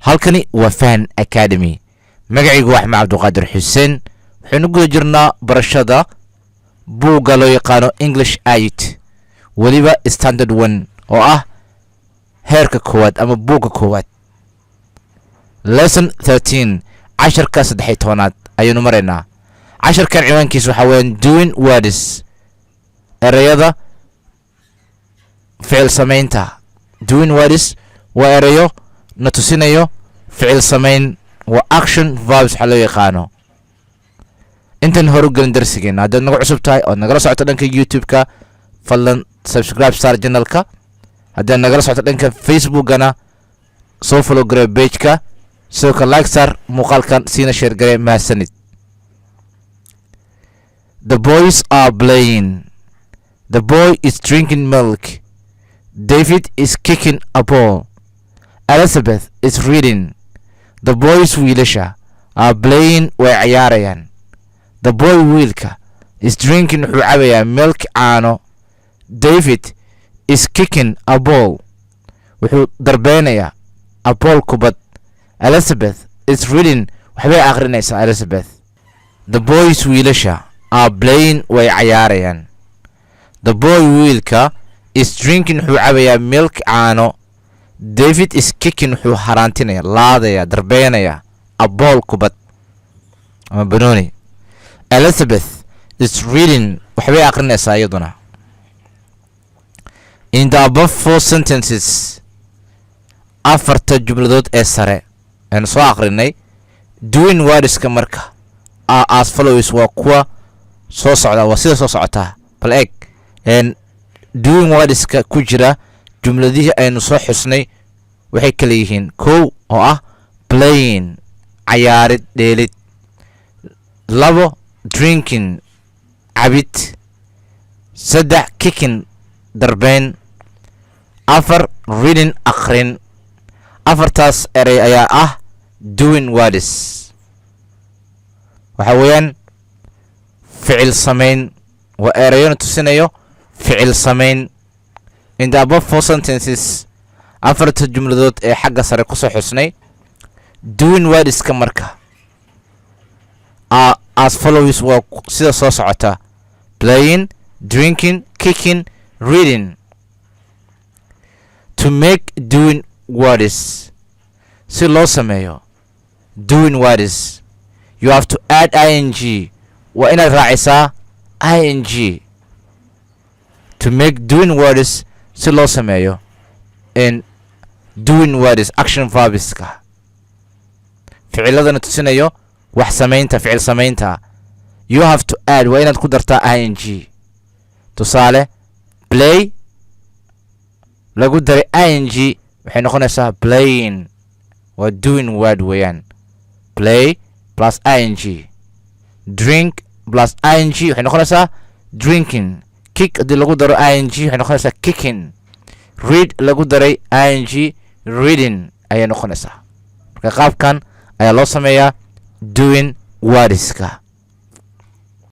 halkani waa Fan Academy. magacaygu waa Axmed Cabduqaadir Xuseen. waxaan ugu jirnaa barashada buugga loo yaqaano English 8 waliba standard 1 oo ah heerka koowaad ama buugga koowaad. lesson 13 casharka 13aad ayaynu maraynaa. casharkan ciwaankiisa waxa weeyaan doing words, erayada ficil samaynta. doing words waa erayo na tusinayo ficil samayn, waa action verbs waxa loo yaqaano. intan hore u gelin darsigeena haddaad nagu cusub tahay oo nagala socoto dhanka youtube-ka fadlan subscribe star channel-ka. haddaad nagala socoto dhanka facebook-gana soo follow garee page-ka, sidoo kale like star muuqaalkan siina share garee. mahadsanid. The boys are playing. The boy is drinking milk. David is kicking a ball. Elizabeth is reading. The boys wiilasha are playing way ciyaarayaan. The boy wiilka is drinking wuxuu cabayaa milk caano. David is kicking a ball. wuxuu darbeynayaa a ball kubad. Elizabeth is reading waxbay akhrinaysaa Elizabeth. The boys wiilasha are playing way ciyaarayaan. The boy wiilka is drinking wuxuu cabayaa milk caano. David is kicking wuxuu haraantinaya laadaya darbeynaya a ball kubad ama banooni. Elizabeth is reading waxbay akhrinaysaa iyaduna. In the above four sentences, afarta jumladood ee sare aan soo akhrinay, doing wordska marka as follows waa kuwa soo socda, waa sida soo socota. bal eeg doing wordska ku jira jumladihii aynu soo xusnay waxay kala yihiin: kow oo ah playing cayaarid dheelid, labo drinking cabid, saddex kicking darbeyn, afar reading akhrin. afartaas eray ayaa ah doing words. waxa weeyaan ficil samayn, waa erayona tusinayo ficil samayn. In the above four sentences, afarta jumladood ee xagga sare ku soo xusnay, doing wordska marka as follows waa sida soo socota: playing, drinking, kicking, reading. To make doing words, si loo sameeyo doing words, you have to add ing. waa inaad raacisaa ing. To make doing words, si loo sameeyo in doing words action verbska, ficiladana tusinayo wax samaynta, ficil samaynta. You have to add, waa inaad ku dartaa ing. tusaale, play lagu daray ing waxay noqonaysaa playing, waa doing word weeyaan. play plus ing. drink plus ing waxay noqonaysaa drinking. kick haddii lagu daro ing waxay noqonaysaa kicking. read lagu daray ing reading ayay noqonaysaa. marka qaabkan ayaa loo sameeyaa doing wordska.